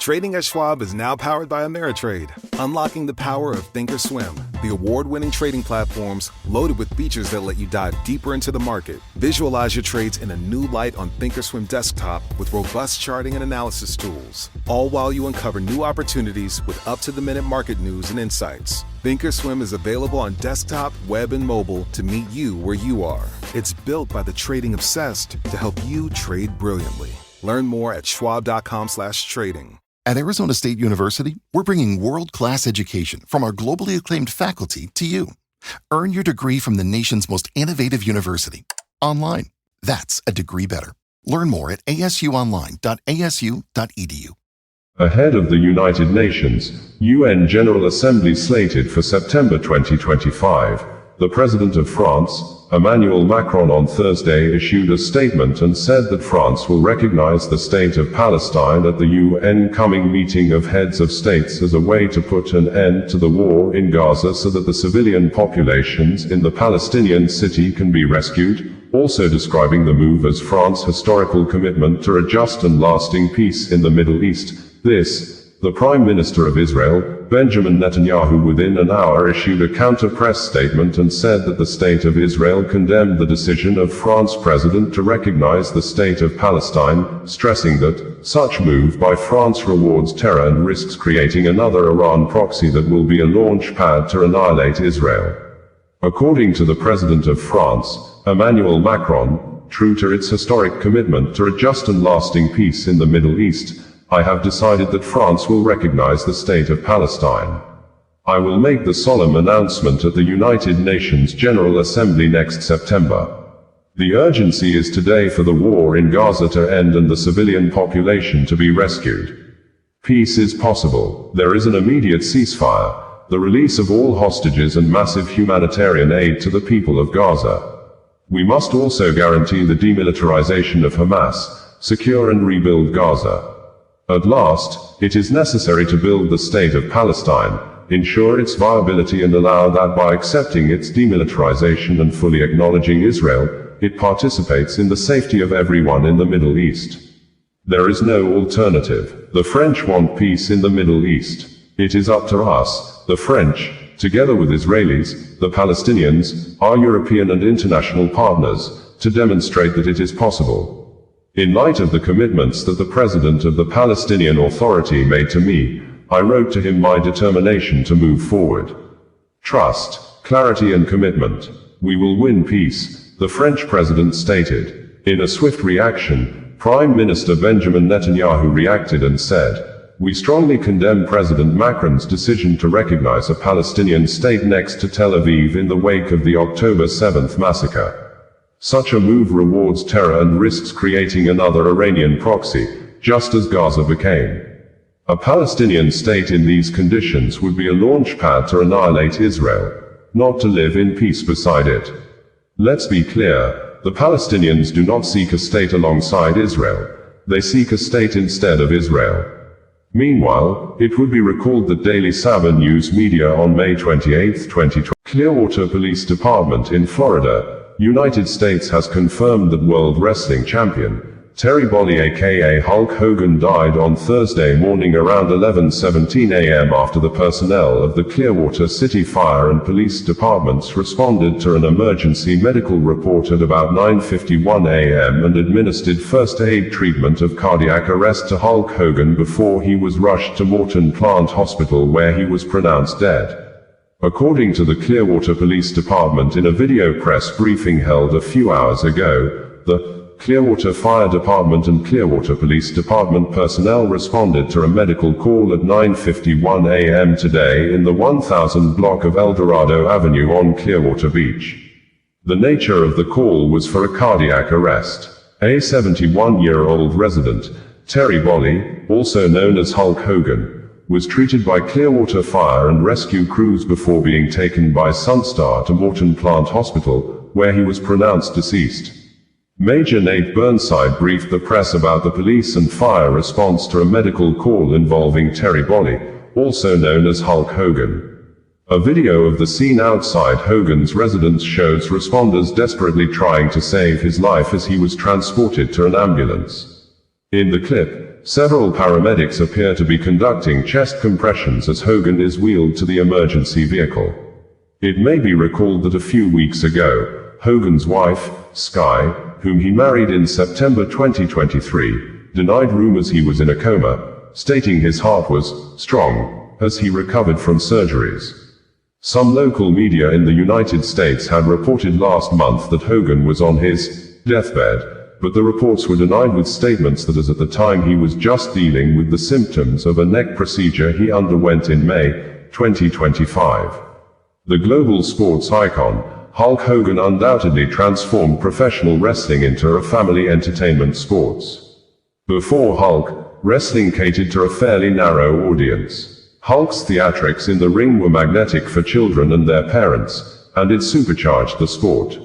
Trading at Schwab is now powered by Ameritrade, unlocking the power of Thinkorswim, the award-winning trading platforms loaded with features that let you dive deeper into the market. Visualize your trades in a new light on Thinkorswim desktop with robust charting and analysis tools, all while you uncover new opportunities with up-to-the-minute market news and insights. Thinkorswim is available on desktop, web, and mobile to meet you where you are. It's built by the trading obsessed to help you trade brilliantly. Learn more at schwab.com/trading. At Arizona State University, we're bringing world-class education from our globally acclaimed faculty to you. Earn your degree from the nation's most innovative university. Online. That's a degree better. Learn more at asuonline.asu.edu. Ahead of the United Nations UN General Assembly slated for September 2025, the President of France, Emmanuel Macron, on Thursday issued a statement and said that France will recognize the State of Palestine at the UN coming meeting of heads of states as a way to put an end to the war in Gaza so that the civilian populations in the Palestinian city can be rescued, also describing the move as France's historical commitment to a just and lasting peace in the Middle East. The Prime Minister of Israel, Benjamin Netanyahu, within an hour issued a counter-press statement and said that the State of Israel condemned the decision of France's president to recognize the State of Palestine, stressing that such move by France rewards terror and risks creating another Iran proxy that will be a launch pad to annihilate Israel. According to the President of France, Emmanuel Macron, true to its historic commitment to a just and lasting peace in the Middle East, I have decided that France will recognize the State of Palestine. I will make the solemn announcement at the United Nations General Assembly next September. The urgency is today for the war in Gaza to end and the civilian population to be rescued. Peace is possible. There is an immediate ceasefire, the release of all hostages and massive humanitarian aid to the people of Gaza. We must also guarantee the demilitarization of Hamas, secure and rebuild Gaza. At last, it is necessary to build the State of Palestine, ensure its viability and allow that by accepting its demilitarization and fully acknowledging Israel, it participates in the safety of everyone in the Middle East. There is no alternative. The French want peace in the Middle East. It is up to us, the French, together with Israelis, the Palestinians, our European and international partners, to demonstrate that it is possible. In light of the commitments that the President of the Palestinian Authority made to me, I wrote to him my determination to move forward. Trust, clarity and commitment. We will win peace, the French President stated. In a swift reaction, Prime Minister Benjamin Netanyahu reacted and said, "We strongly condemn President Macron's decision to recognize a Palestinian state next to Tel Aviv in the wake of the October 7th massacre. Such a move rewards terror and risks creating another Iranian proxy, just as Gaza became. A Palestinian state in these conditions would be a launch pad to annihilate Israel, not to live in peace beside it. Let's be clear, the Palestinians do not seek a state alongside Israel, they seek a state instead of Israel." Meanwhile, it would be recalled that Daily Sabah news media on May 28, 2020, Clearwater Police Department in Florida, United States has confirmed that World Wrestling Champion Terry Bolley aka Hulk Hogan died on Thursday morning around 11:17 a.m. after the personnel of the Clearwater City Fire and Police Departments responded to an emergency medical report at about 9:51 a.m. and administered first aid treatment of cardiac arrest to Hulk Hogan before he was rushed to Morton Plant Hospital where he was pronounced dead. According to the Clearwater Police Department in a video press briefing held a few hours ago, the Clearwater Fire Department and Clearwater Police Department personnel responded to a medical call at 9:51 a.m. today in the 1000 block of El Dorado Avenue on Clearwater Beach. The nature of the call was for a cardiac arrest. A 71-year-old resident, Terry Bolley, also known as Hulk Hogan, was treated by Clearwater Fire and Rescue crews before being taken by Sunstar to Morton Plant Hospital, where he was pronounced deceased. Major Nate Burnside briefed the press about the police and fire response to a medical call involving Terry Bolley, also known as Hulk Hogan. A video of the scene outside Hogan's residence shows responders desperately trying to save his life as he was transported to an ambulance. In the clip, several paramedics appear to be conducting chest compressions as Hogan is wheeled to the emergency vehicle. It may be recalled that a few weeks ago, Hogan's wife, Sky, whom he married in September 2023, denied rumors he was in a coma, stating his heart was strong as he recovered from surgeries. Some local media in the United States had reported last month that Hogan was on his deathbed, but the reports were denied with statements that as at the time he was just dealing with the symptoms of a neck procedure he underwent in May 2025. The global sports icon, Hulk Hogan, undoubtedly transformed professional wrestling into a family entertainment sports. Before Hulk, wrestling catered to a fairly narrow audience. Hulk's theatrics in the ring were magnetic for children and their parents, and it supercharged the sport.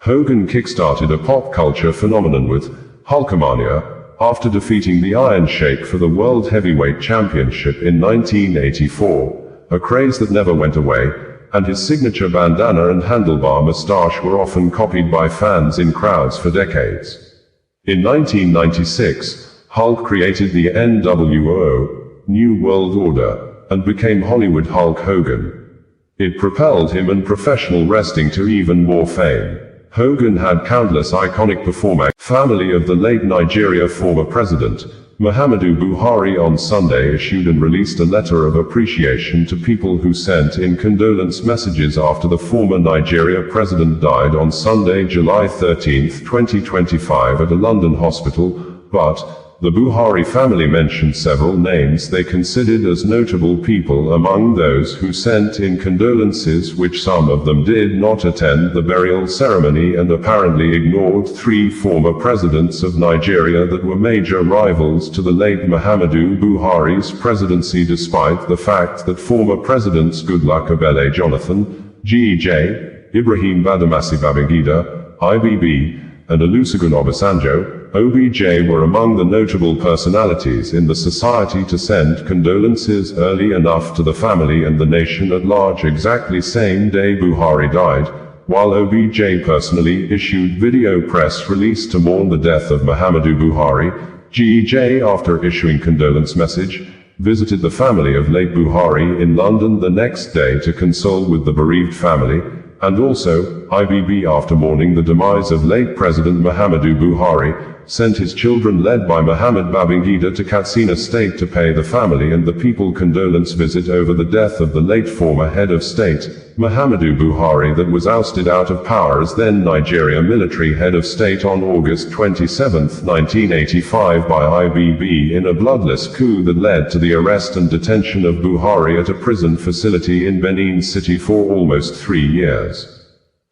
Hogan kickstarted a pop culture phenomenon with Hulkamania, after defeating the Iron Sheik for the World Heavyweight Championship in 1984, a craze that never went away, and his signature bandana and handlebar mustache were often copied by fans in crowds for decades. In 1996, Hulk created the NWO, New World Order, and became Hollywood Hulk Hogan. It propelled him and professional wrestling to even more fame. Hogan had countless iconic performers. Family of the late Nigeria former president, Muhammadu Buhari, on Sunday issued and released a letter of appreciation to people who sent in condolence messages after the former Nigeria president died on Sunday, July 13, 2025 at a London hospital, but the Buhari family mentioned several names they considered as notable people among those who sent in condolences, which some of them did not attend the burial ceremony and apparently ignored three former presidents of Nigeria that were major rivals to the late Muhammadu Buhari's presidency, despite the fact that former presidents Goodluck Ebele Jonathan, GEJ, Ibrahim Badamasi Babangida, IBB, and Olusegun Obasanjo, OBJ, were among the notable personalities in the society to send condolences early enough to the family and the nation at large exactly same day Buhari died, while OBJ personally issued video press release to mourn the death of Muhammadu Buhari. GEJ, after issuing condolence message, visited the family of late Buhari in London the next day to console with the bereaved family, and also, IBB, after mourning the demise of late President Muhammadu Buhari, sent his children led by Muhammad Babangida to Katsina State to pay the family and the people condolence visit over the death of the late former head of state, Muhammadu Buhari, that was ousted out of power as then Nigeria military head of state on August 27, 1985 by IBB in a bloodless coup that led to the arrest and detention of Buhari at a prison facility in Benin City for almost 3 years.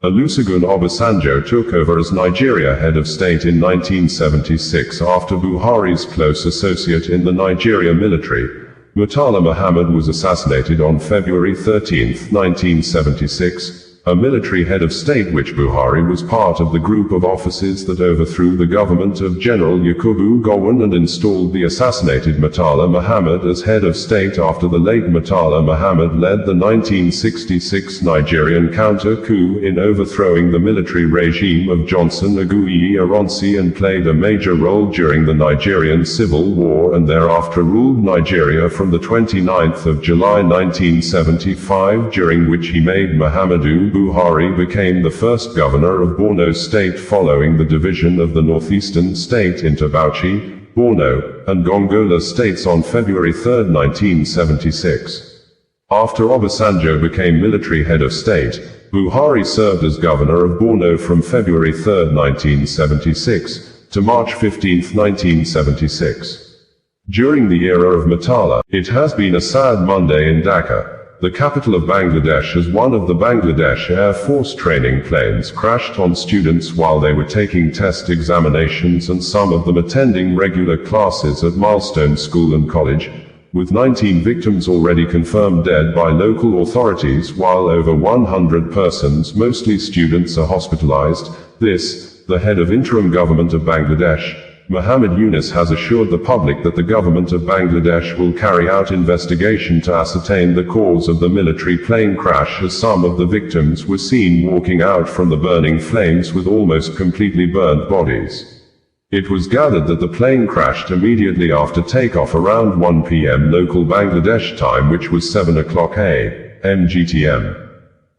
Olusegun Obasanjo took over as Nigeria head of state in 1976 after Buhari's close associate in the Nigeria military, Murtala Muhammad, was assassinated on February 13, 1976, a military head of state which Buhari was part of the group of officers that overthrew the government of General Yakubu Gowon and installed the assassinated Murtala Muhammad as head of state after the late Murtala Muhammad led the 1966 Nigerian counter-coup in overthrowing the military regime of Johnson Aguiyi Ironsi and played a major role during the Nigerian Civil War and thereafter ruled Nigeria from the 29th of July 1975, during which he made Muhammadu Buhari became the first governor of Borno State following the division of the northeastern state into Bauchi, Borno, and Gongola states on February 3, 1976. After Obasanjo became military head of state, Buhari served as governor of Borno from February 3, 1976, to March 15, 1976. During the era of Murtala, it has been a sad Monday in Dhaka, the capital of Bangladesh, as one of the Bangladesh Air Force training planes crashed on students while they were taking test examinations and some of them attending regular classes at Milestone School and College, with 19 victims already confirmed dead by local authorities while over 100 persons, mostly students, are hospitalized. This, the head of interim government of Bangladesh, Muhammad Yunus, has assured the public that the government of Bangladesh will carry out investigation to ascertain the cause of the military plane crash, as some of the victims were seen walking out from the burning flames with almost completely burned bodies. It was gathered that the plane crashed immediately after takeoff around 1 p.m. local Bangladesh time, which was 7 o'clock a.m. GTM.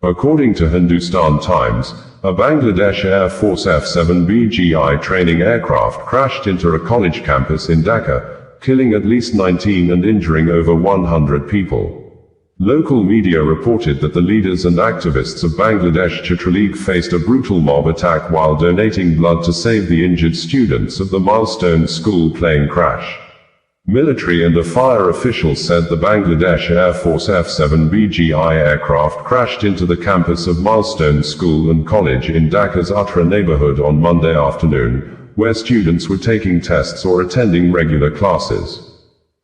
According to Hindustan Times, a Bangladesh Air Force F-7BGI training aircraft crashed into a college campus in Dhaka, killing at least 19 and injuring over 100 people. Local media reported that the leaders and activists of Bangladesh Chhatra League faced a brutal mob attack while donating blood to save the injured students of the Milestone School plane crash. Military and a fire official said the Bangladesh Air Force F-7BGI aircraft crashed into the campus of Milestone School and College in Dhaka's Uttar neighborhood on Monday afternoon, where students were taking tests or attending regular classes.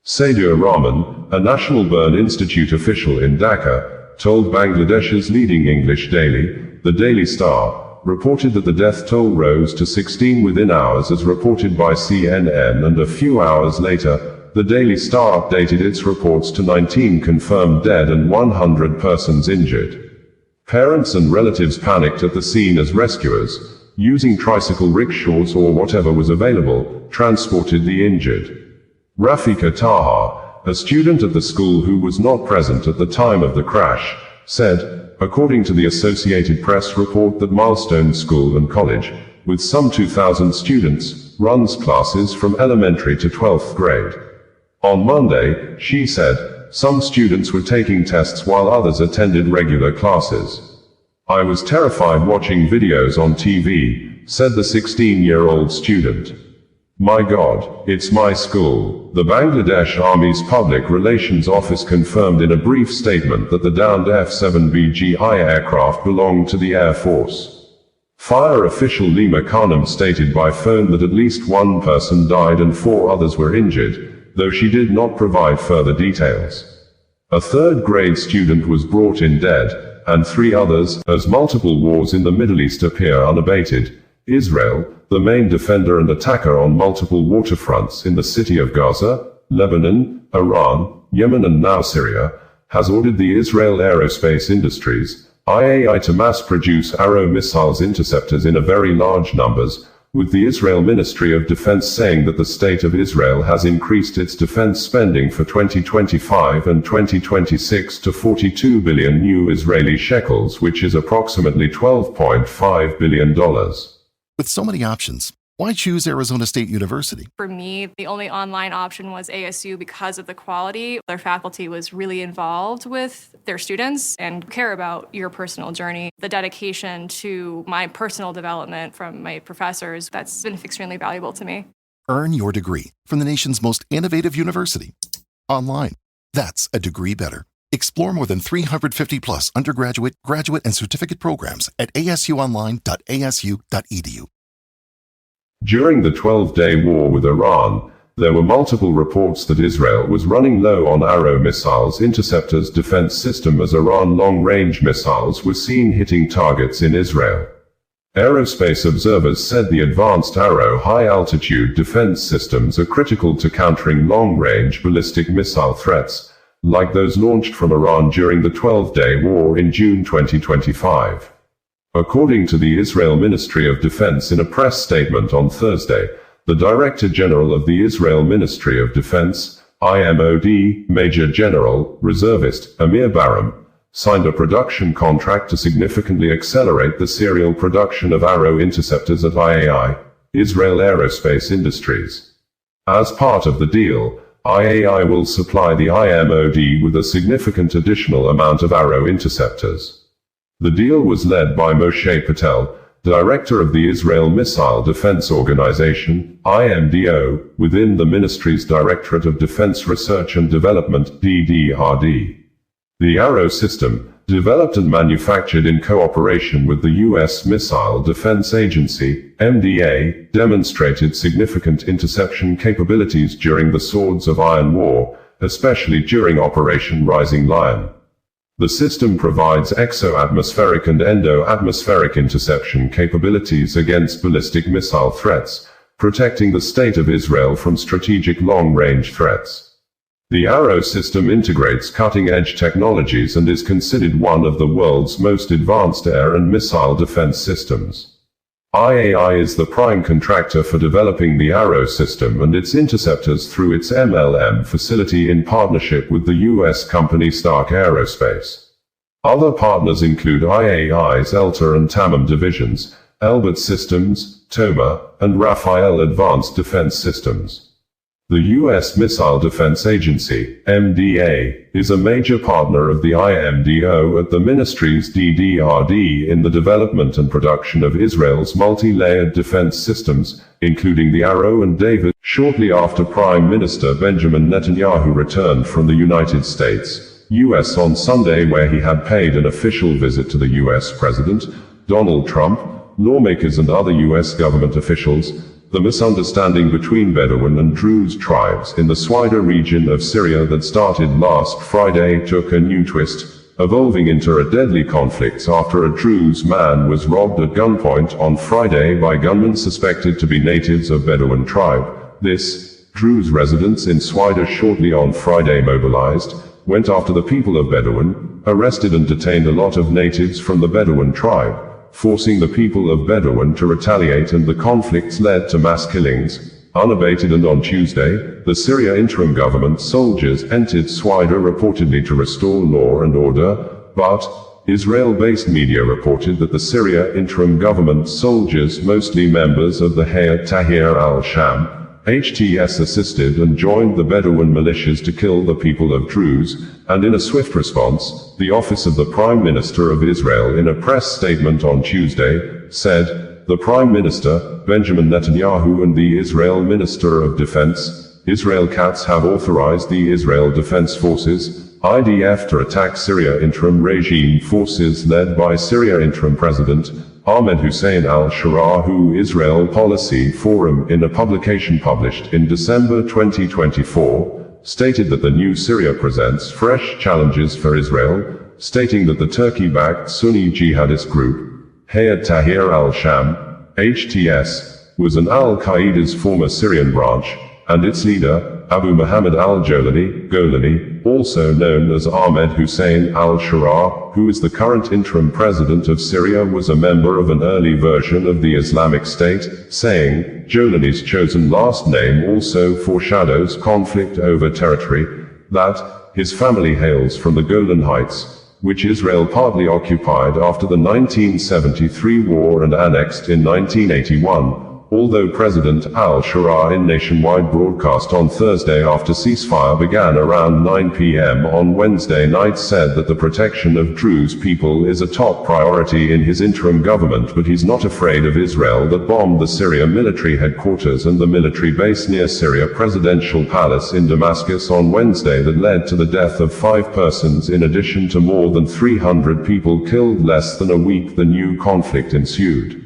Saidur Rahman, a National Burn Institute official in Dhaka, told Bangladesh's leading English daily, the Daily Star, reported that the death toll rose to 16 within hours as reported by CNN, and a few hours later, the Daily Star updated its reports to 19 confirmed dead and 100 persons injured. Parents and relatives panicked at the scene as rescuers, using tricycle rickshaws or whatever was available, transported the injured. Rafika Taha, a student at the school who was not present at the time of the crash, said, according to the Associated Press report, that Milestone School and College, with some 2,000 students, runs classes from elementary to 12th grade. On Monday, she said, some students were taking tests while others attended regular classes. I was terrified watching videos on TV, said the 16-year-old student. My God, it's my school. The Bangladesh Army's Public Relations Office confirmed in a brief statement that the downed F-7BGI aircraft belonged to the Air Force. Fire official Lima Khanum stated by phone that at least one person died and 4 others were injured, though she did not provide further details. A third-grade student was brought in dead, and 3 others, as multiple wars in the Middle East appear unabated. Israel, the main defender and attacker on multiple waterfronts in the city of Gaza, Lebanon, Iran, Yemen and now Syria, has ordered the Israel Aerospace Industries, IAI, to mass-produce Arrow missiles interceptors in a very large numbers, with the Israel Ministry of Defense saying that the State of Israel has increased its defense spending for 2025 and 2026 to 42 billion new Israeli shekels, which is approximately $12.5 billion. With so many options, why choose Arizona State University? For me, the only online option was ASU because of the quality. Their faculty was really involved with their students and care about your personal journey. The dedication to my personal development from my professors, that's been extremely valuable to me. Earn your degree from the nation's most innovative university. Online. That's a degree better. Explore more than 350-plus undergraduate, graduate, and certificate programs at asuonline.asu.edu. During the 12-day war with Iran, there were multiple reports that Israel was running low on Arrow missiles interceptors defense system as Iran long-range missiles were seen hitting targets in Israel. Aerospace observers said the advanced Arrow high-altitude defense systems are critical to countering long-range ballistic missile threats, like those launched from Iran during the 12-day war in June 2025. According to the Israel Ministry of Defense in a press statement on Thursday, the Director General of the Israel Ministry of Defense, IMOD, Major General, Reservist, Amir Baram, signed a production contract to significantly accelerate the serial production of Arrow interceptors at IAI, Israel Aerospace Industries. As part of the deal, IAI will supply the IMOD with a significant additional amount of Arrow interceptors. The deal was led by Moshe Patel, Director of the Israel Missile Defense Organization, IMDO, within the ministry's Directorate of Defense Research and Development, DDRD. The Arrow system, developed and manufactured in cooperation with the U.S. Missile Defense Agency, MDA, demonstrated significant interception capabilities during the Swords of Iron War, especially during Operation Rising Lion. The system provides exo-atmospheric and endo-atmospheric interception capabilities against ballistic missile threats, protecting the State of Israel from strategic long-range threats. The Arrow system integrates cutting-edge technologies and is considered one of the world's most advanced air and missile defense systems. IAI is the prime contractor for developing the Arrow system and its interceptors through its MLM facility in partnership with the U.S. company Stark Aerospace. Other partners include IAI's ELTA and TAMAM divisions, Elbit Systems, TOMA, and Rafael Advanced Defense Systems. The U.S. Missile Defense Agency, MDA, is a major partner of the IMDO at the ministry's DDRD in the development and production of Israel's multi-layered defense systems, including the Arrow and David. Shortly after Prime Minister Benjamin Netanyahu returned from the United States, U.S. on Sunday, where he had paid an official visit to the U.S. President, Donald Trump, lawmakers and other U.S. government officials, the misunderstanding between Bedouin and Druze tribes in the Swaida region of Syria that started last Friday took a new twist, evolving into a deadly conflict after a Druze man was robbed at gunpoint on Friday by gunmen suspected to be natives of Bedouin tribe. Druze residents in Swaida shortly on Friday mobilized, went after the people of Bedouin, arrested and detained a lot of natives from the Bedouin tribe, forcing the people of Bedouin to retaliate, and the conflicts led to mass killings, unabated. And on Tuesday, the Syria interim government soldiers entered Swaida reportedly to restore law and order, but Israel-based media reported that the Syria interim government soldiers, mostly members of the Hayat Tahrir al-Sham, HTS, assisted and joined the Bedouin militias to kill the people of Druze, and in a swift response, the office of the Prime Minister of Israel in a press statement on Tuesday said, "The Prime Minister, Benjamin Netanyahu, and the Israel Minister of Defense, Israel Katz, have authorized the Israel Defense Forces, IDF, to attack Syria interim regime forces led by Syria interim President Ahmed Hussein al-Sharaa, who Israel Policy Forum, in a publication published in December 2024, stated that the new Syria presents fresh challenges for Israel, stating that the Turkey-backed Sunni jihadist group, Hayat Tahrir al-Sham, HTS, was an al-Qaeda's former Syrian branch, and its leader, Abu Muhammad al-Golani, also known as Ahmed Hussein al-Sharaa, who is the current interim president of Syria, was a member of an early version of the Islamic State, saying, Jolani's chosen last name also foreshadows conflict over territory, that his family hails from the Golan Heights, which Israel partly occupied after the 1973 war and annexed in 1981. Although President al-Sharaa, in nationwide broadcast on Thursday after ceasefire began around 9 p.m. on Wednesday night, said that the protection of Druze people is a top priority in his interim government, but he's not afraid of Israel that bombed the Syria military headquarters and the military base near Syria Presidential Palace in Damascus on Wednesday that led to the death of 5 persons in addition to more than 300 people killed. Less than a week the new conflict ensued.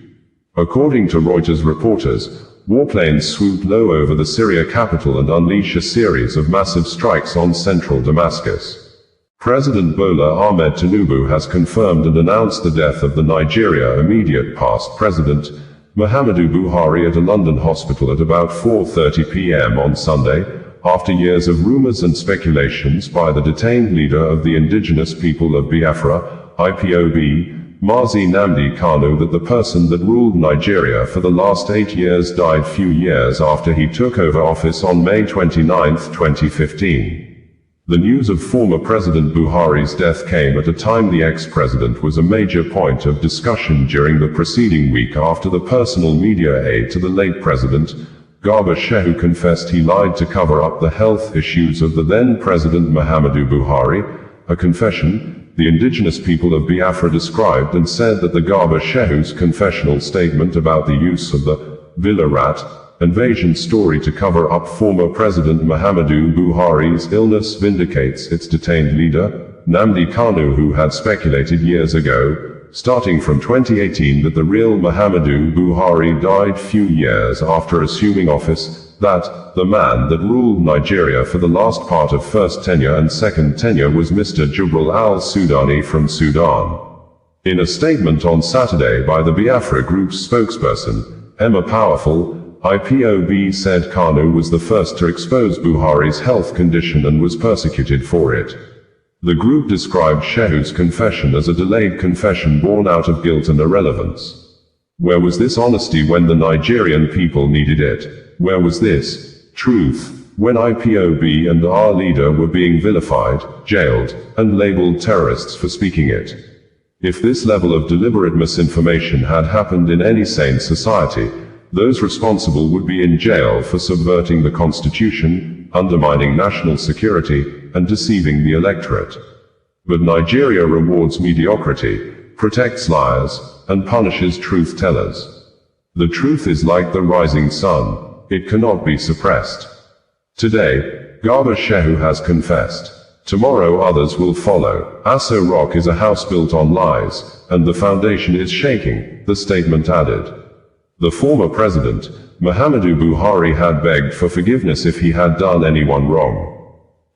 According to Reuters reporters, warplanes swooped low over the Syria capital and unleashed a series of massive strikes on central Damascus. President Bola Ahmed Tinubu has confirmed and announced the death of the Nigeria immediate past president, Muhammadu Buhari, at a London hospital at about 4:30 p.m. on Sunday, after years of rumors and speculations by the detained leader of the indigenous people of Biafra, IPOB, Mazi Nnamdi Kanu, that the person that ruled Nigeria for the last 8 years died few years after he took over office on May 29, 2015. The news of former President Buhari's death came at a time the ex-president was a major point of discussion during the preceding week after the personal media aide to the late president, Garba Shehu, confessed he lied to cover up the health issues of the then President Muhammadu Buhari, a confession the indigenous people of Biafra described, and said that the Garba Shehu's confessional statement about the use of the Villa Rat invasion story to cover up former President Muhammadu Buhari's illness vindicates its detained leader, Nnamdi Kanu, who had speculated years ago, starting from 2018, that the real Muhammadu Buhari died few years after assuming office, that the man that ruled Nigeria for the last part of first tenure and second tenure was Mr. Jubril al-Sudani from Sudan. In a statement on Saturday by the Biafra Group's spokesperson, Emma Powerful, IPOB said Kanu was the first to expose Buhari's health condition and was persecuted for it. The group described Shehu's confession as a delayed confession born out of guilt and irrelevance. Where was this honesty when the Nigerian people needed it? Where was this truth when IPOB and our leader were being vilified, jailed, and labeled terrorists for speaking it? If this level of deliberate misinformation had happened in any sane society, those responsible would be in jail for subverting the Constitution, undermining national security, and deceiving the electorate. But Nigeria rewards mediocrity, protects liars, and punishes truth-tellers. The truth is like the rising sun, it cannot be suppressed. Today, Garba Shehu has confessed. Tomorrow others will follow. Aso Rock is a house built on lies, and the foundation is shaking, the statement added. The former president, Muhammadu Buhari, had begged for forgiveness if he had done anyone wrong.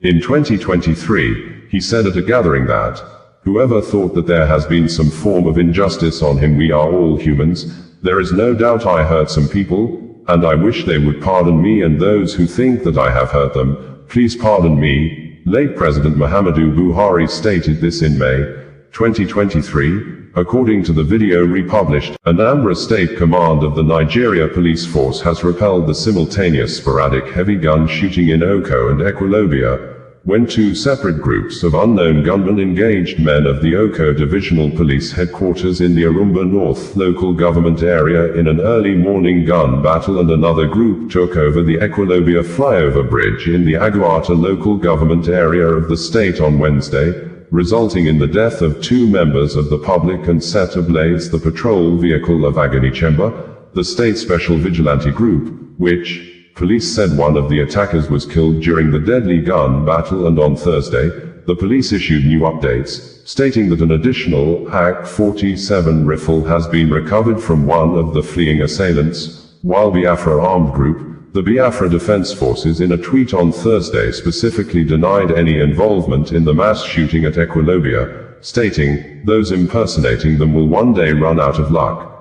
In 2023, he said at a gathering that, "Whoever thought that there has been some form of injustice on him, we are all humans. There is no doubt I hurt some people, and I wish they would pardon me, and those who think that I have hurt them, please pardon me." Late President Muhammadu Buhari stated this in May 2023, according to the video republished. Anambra State Command of the Nigeria Police Force has repelled the simultaneous sporadic heavy gun shooting in Oko and Equilobia, when two separate groups of unknown gunmen engaged men of the Oko Divisional Police Headquarters in the Arumba North local government area in an early morning gun battle, and another group took over the Equilobia flyover bridge in the Aguata local government area of the state on Wednesday, resulting in the death of two members of the public and set ablaze the patrol vehicle of Agonichemba, the state special vigilante group, which, police said one of the attackers was killed during the deadly gun battle. And on Thursday, the police issued new updates, stating that an additional AK-47 rifle has been recovered from one of the fleeing assailants, while Biafra armed group, the Biafra Defense Forces, in a tweet on Thursday specifically denied any involvement in the mass shooting at Equilobia, stating, "Those impersonating them will one day run out of luck."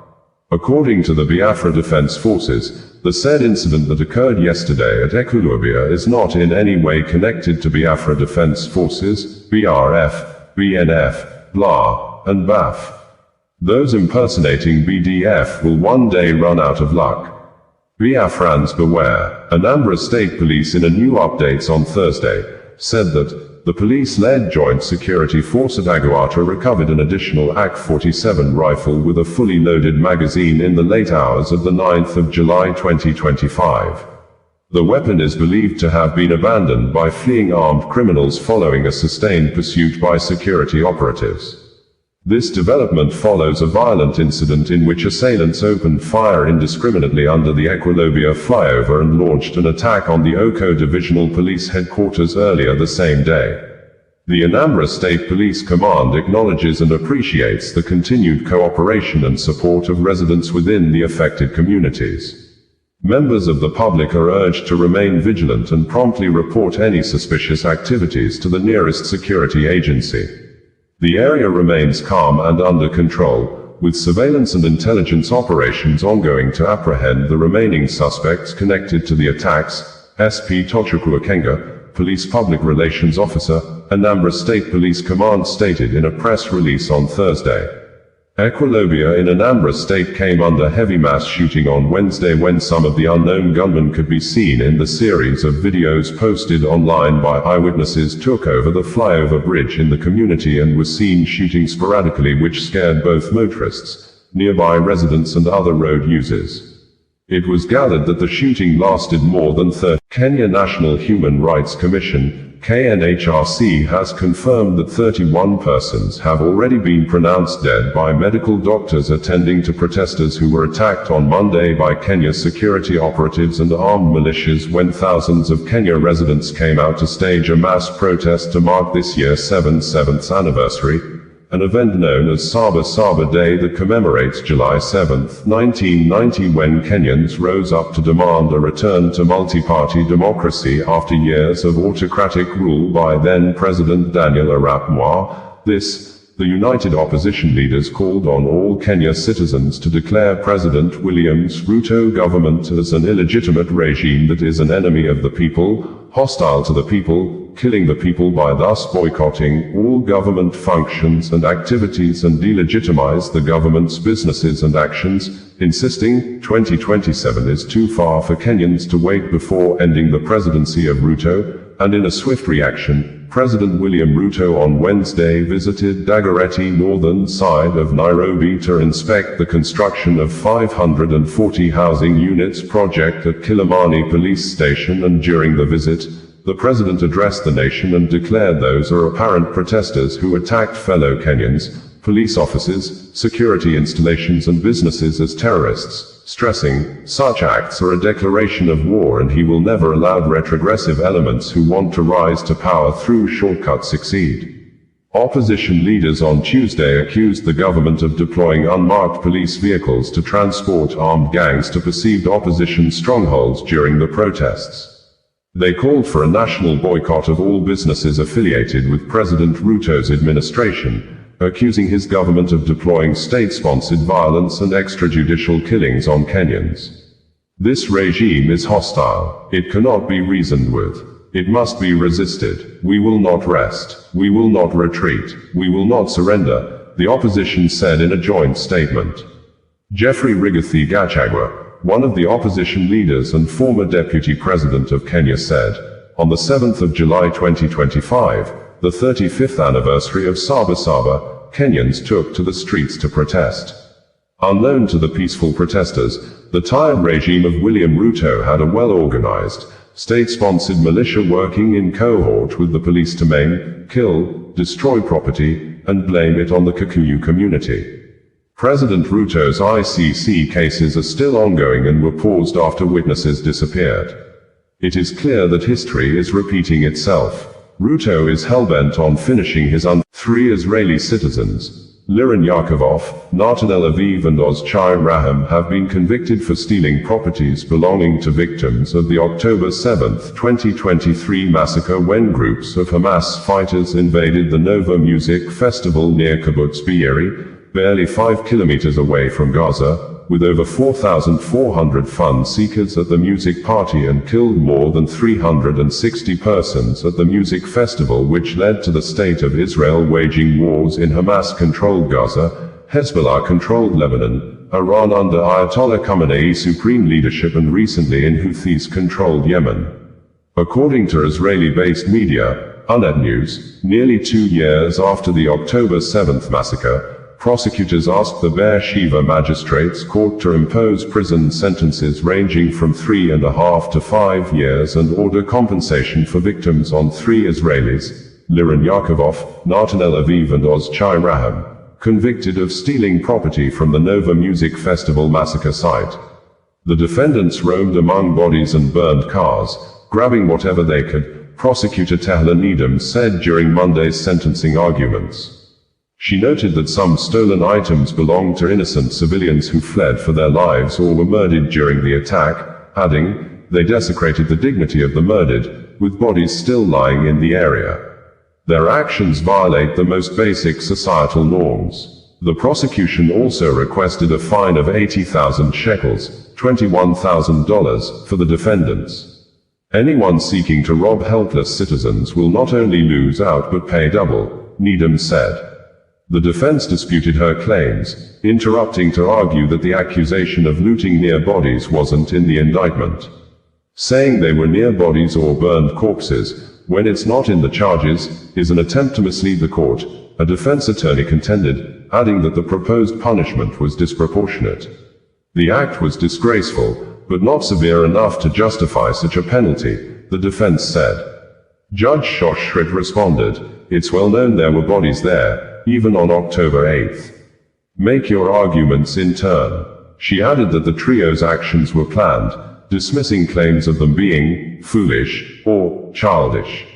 According to the Biafra Defense Forces, the said incident that occurred yesterday at Equilobia is not in any way connected to Biafra Defense Forces, BRF, BNF, BLA, and BAF. Those impersonating BDF will one day run out of luck. Biafrans beware. Anambra State Police, in a new updates on Thursday, said that the police-led Joint Security Force at Aguata recovered an additional AK-47 rifle with a fully loaded magazine in the late hours of the 9th of July 2025. The weapon is believed to have been abandoned by fleeing armed criminals following a sustained pursuit by security operatives. This development follows a violent incident in which assailants opened fire indiscriminately under the Equilobia flyover and launched an attack on the Oko Divisional Police Headquarters earlier the same day. The Anambra State Police Command acknowledges and appreciates the continued cooperation and support of residents within the affected communities. Members of the public are urged to remain vigilant and promptly report any suspicious activities to the nearest security agency. The area remains calm and under control, with surveillance and intelligence operations ongoing to apprehend the remaining suspects connected to the attacks, SP Tochukwu Akenga, Police Public Relations Officer, Anambra State Police Command stated in a press release on Thursday. Equilobia in Anambra State came under heavy mass shooting on Wednesday, when some of the unknown gunmen could be seen in the series of videos posted online by eyewitnesses took over the flyover bridge in the community and were seen shooting sporadically, which scared both motorists, nearby residents and other road users. It was gathered that the shooting lasted more than 30. Kenya National Human Rights Commission, KNHRC, has confirmed that 31 persons have already been pronounced dead by medical doctors attending to protesters who were attacked on Monday by Kenya security operatives and armed militias when thousands of Kenya residents came out to stage a mass protest to mark this year's 7th anniversary, an event known as Saba Saba Day that commemorates July 7, 1990, when Kenyans rose up to demand a return to multi-party democracy after years of autocratic rule by then-President Daniel Arap Moi. The united opposition leaders called on all Kenya citizens to declare President William's Ruto government as an illegitimate regime that is an enemy of the people, hostile to the people, killing the people by thus boycotting all government functions and activities and delegitimize the government's businesses and actions, insisting 2027 is too far for Kenyans to wait before ending the presidency of Ruto. And in a swift reaction, President William Ruto on Wednesday visited Dagoretti, northern side of Nairobi, to inspect the construction of 540 housing units project at Kilimani police station, and during the visit, the president addressed the nation and declared those are apparent protesters who attacked fellow Kenyans, police officers, security installations and businesses as terrorists, stressing, such acts are a declaration of war and he will never allow retrogressive elements who want to rise to power through shortcuts succeed. Opposition leaders on Tuesday accused the government of deploying unmarked police vehicles to transport armed gangs to perceived opposition strongholds during the protests. They called for a national boycott of all businesses affiliated with President Ruto's administration, accusing his government of deploying state-sponsored violence and extrajudicial killings on Kenyans. This regime is hostile. It cannot be reasoned with. It must be resisted. We will not rest. We will not retreat. We will not surrender, the opposition said in a joint statement. Jeffrey Rigathi Gachagua, one of the opposition leaders and former deputy president of Kenya, said, on the 7th of July 2025, the 35th anniversary of Sabasaba, Kenyans took to the streets to protest. Unknown to the peaceful protesters, the tired regime of William Ruto had a well-organized, state-sponsored militia working in cohort with the police to maim, kill, destroy property, and blame it on the Kikuyu community. President Ruto's ICC cases are still ongoing and were paused after witnesses disappeared. It is clear that history is repeating itself. Ruto is hellbent on finishing his 3 Israeli citizens, Liran Yakovov, Natanel Aviv and Ozchai Raham, have been convicted for stealing properties belonging to victims of the October 7, 2023 massacre when groups of Hamas fighters invaded the Nova Music Festival near Kibbutz Be'eri, barely 5 kilometers away from Gaza, with over 4,400 fun seekers at the music party, and killed more than 360 persons at the music festival, which led to the state of Israel waging wars in Hamas-controlled Gaza, Hezbollah-controlled Lebanon, Iran under Ayatollah Khamenei supreme leadership, and recently in Houthis-controlled Yemen. According to Israeli-based media, Unet News, nearly 2 years after the October 7 massacre, prosecutors asked the Beersheba Magistrates Court to impose prison sentences ranging from 3.5 to 5 years and order compensation for victims on 3 Israelis, Liran Yakovov, Natanel Aviv and Ozchai Raham, convicted of stealing property from the Nova Music Festival massacre site. The defendants roamed among bodies and burned cars, grabbing whatever they could, prosecutor Tehla Needham said during Monday's sentencing arguments. She noted that some stolen items belonged to innocent civilians who fled for their lives or were murdered during the attack, adding, they desecrated the dignity of the murdered, with bodies still lying in the area. Their actions violate the most basic societal norms. The prosecution also requested a fine of 80,000 shekels, $21,000, for the defendants. Anyone seeking to rob helpless citizens will not only lose out but pay double, Needham said. The defense disputed her claims, interrupting to argue that the accusation of looting near bodies wasn't in the indictment. Saying they were near bodies or burned corpses, when it's not in the charges, is an attempt to mislead the court, a defense attorney contended, adding that the proposed punishment was disproportionate. The act was disgraceful, but not severe enough to justify such a penalty, the defense said. Judge Shoshrit responded, it's well known there were bodies there, even on October 8. Make your arguments in turn. She added that the trio's actions were planned, dismissing claims of them being foolish or childish.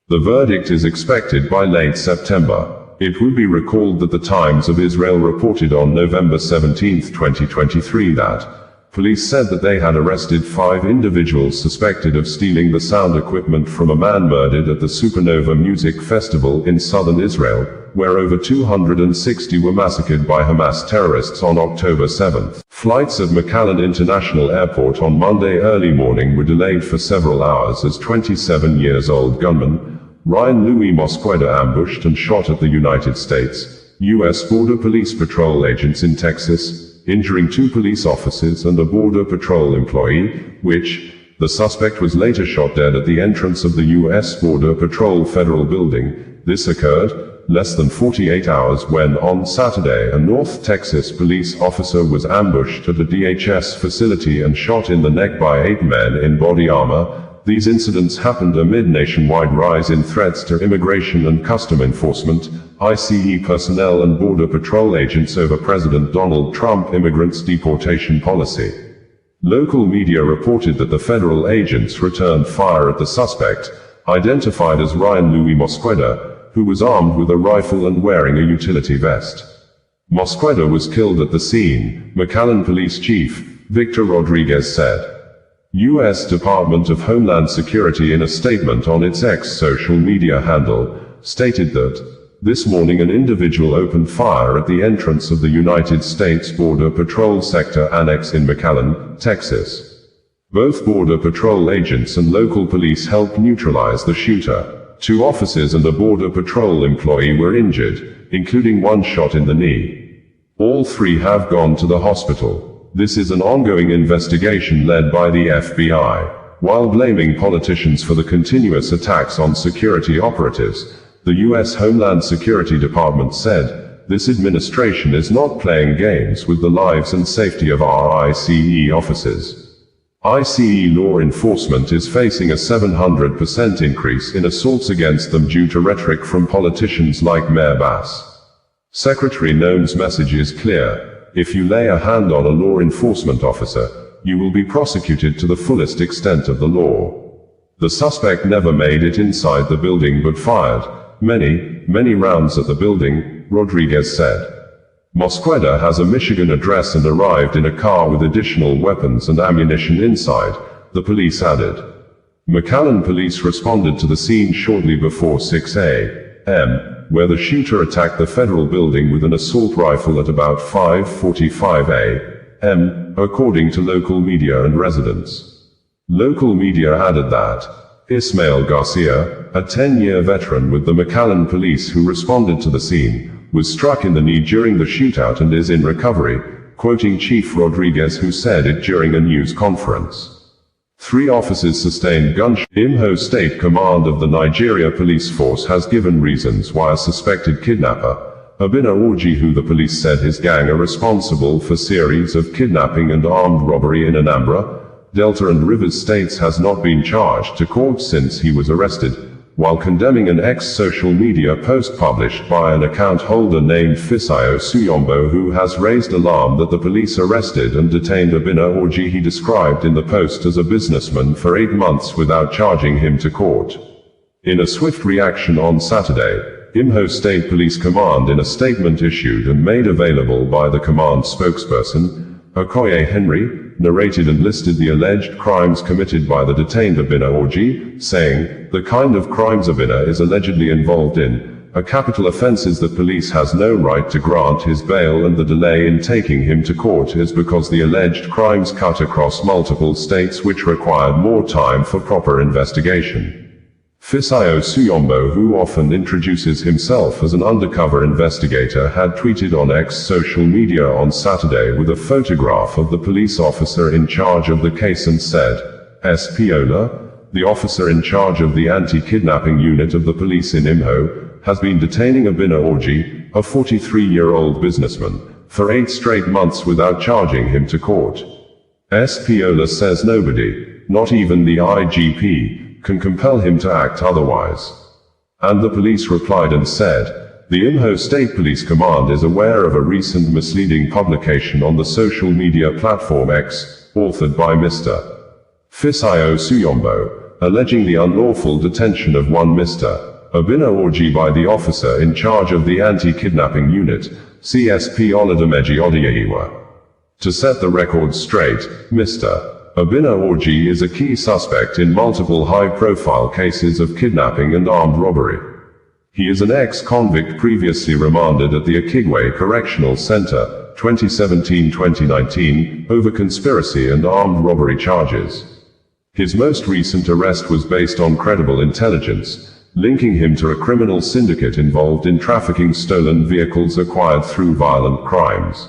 The verdict is expected by late September. It will be recalled that the Times of Israel reported on November 17, 2023 that police said that they had arrested 5 individuals suspected of stealing the sound equipment from a man murdered at the Supernova Music Festival in southern Israel, where over 260 were massacred by Hamas terrorists on October 7. Flights at McAllen International Airport on Monday early morning were delayed for several hours as 27-year-old gunman, Ryan Louis Mosqueda ambushed and shot at the United States, U.S. Border Police Patrol agents in Texas, injuring 2 police officers and a Border Patrol employee, the suspect was later shot dead at the entrance of the U.S. Border Patrol Federal Building. This occurred less than 48 hours when, on Saturday, a North Texas police officer was ambushed at a DHS facility and shot in the neck by 8 men in body armor. These incidents happened amid nationwide rise in threats to immigration and custom enforcement, ICE personnel and Border Patrol agents over President Donald Trump immigrants' deportation policy. Local media reported that the federal agents returned fire at the suspect, identified as Ryan Louis Mosqueda, who was armed with a rifle and wearing a utility vest. Mosqueda was killed at the scene, McAllen Police Chief Victor Rodriguez said. U.S. Department of Homeland Security, in a statement on its X social media handle, stated that, "This morning an individual opened fire at the entrance of the United States Border Patrol Sector Annex in McAllen, Texas. Both Border Patrol agents and local police helped neutralize the shooter. 2 officers and a Border Patrol employee were injured, including 1 shot in the knee. All 3 have gone to the hospital. This is an ongoing investigation led by the FBI." While blaming politicians for the continuous attacks on security operatives, the U.S. Homeland Security Department said, "This administration is not playing games with the lives and safety of our ICE officers." ICE law enforcement is facing a 700% increase in assaults against them due to rhetoric from politicians like Mayor Bass. Secretary Noem's message is clear. If you lay a hand on a law enforcement officer, you will be prosecuted to the fullest extent of the law. The suspect never made it inside the building but fired many rounds at the building, Rodriguez said. Mosqueda has a Michigan address and arrived in a car with additional weapons and ammunition inside, the police added. McAllen police responded to the scene shortly before 6 a.m., where the shooter attacked the federal building with an assault rifle at about 5:45 a.m., according to local media and residents. Local media added that Ismael Garcia, a 10-year veteran with the McAllen police who responded to the scene, was struck in the knee during the shootout and is in recovery, quoting Chief Rodriguez, who said it during a news conference. 3 officers sustained gunshots. Imo State Command of the Nigeria Police Force has given reasons why a suspected kidnapper, Obinna Orji, who the police said his gang are responsible for series of kidnapping and armed robbery in Anambra, Delta and Rivers states, has not been charged to court since he was arrested, while condemning an ex-social media post published by an account holder named Fisayo Suyombo, who has raised alarm that the police arrested and detained Obinna Orji. He described in the post as a businessman for 8 months without charging him to court. In a swift reaction on Saturday, Imo State Police Command, in a statement issued and made available by the command spokesperson, Okoye Henry, narrated and listed the alleged crimes committed by the detained Obinna Orji, saying, "The kind of crimes Obinna is allegedly involved in are capital offenses that police has no right to grant his bail, and the delay in taking him to court is because the alleged crimes cut across multiple states which required more time for proper investigation." Fisayo Suyombo, who often introduces himself as an undercover investigator, had tweeted on X social media on Saturday with a photograph of the police officer in charge of the case and said, "Spiola, the officer in charge of the anti-kidnapping unit of the police in Imo, has been detaining Obinna Orji, a 43-year-old businessman, for 8 straight months without charging him to court." Spiola says nobody, not even the IGP, can compel him to act otherwise. And the police replied and said, "The Imo State Police Command is aware of a recent misleading publication on the social media platform X, authored by Mr. Fisayo Suyombo, alleging the unlawful detention of one Mr. Obinna Orji by the officer in charge of the anti-kidnapping unit, CSP Olademeji Odiyewa. To set the record straight, Mr. Obinna Orji is a key suspect in multiple high-profile cases of kidnapping and armed robbery. He is an ex-convict previously remanded at the Akigwe Correctional Center, 2017-2019, over conspiracy and armed robbery charges. His most recent arrest was based on credible intelligence, linking him to a criminal syndicate involved in trafficking stolen vehicles acquired through violent crimes.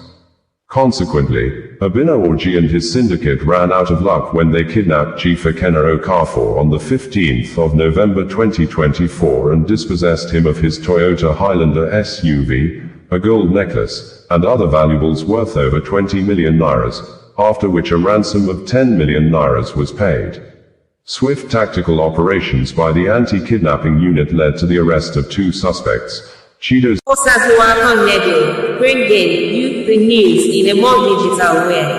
Consequently, Abina Orji and his syndicate ran out of luck when they kidnapped Jifa Kenna Okafor on the 15th of November 2024 and dispossessed him of his Toyota Highlander SUV, a gold necklace, and other valuables worth over 20 million nairas, after which a ransom of 10 million nairas was paid. Swift tactical operations by the anti-kidnapping unit led to the arrest of 2 suspects. Cheetos Osazuwa Network, bringing you the news in a more digital way.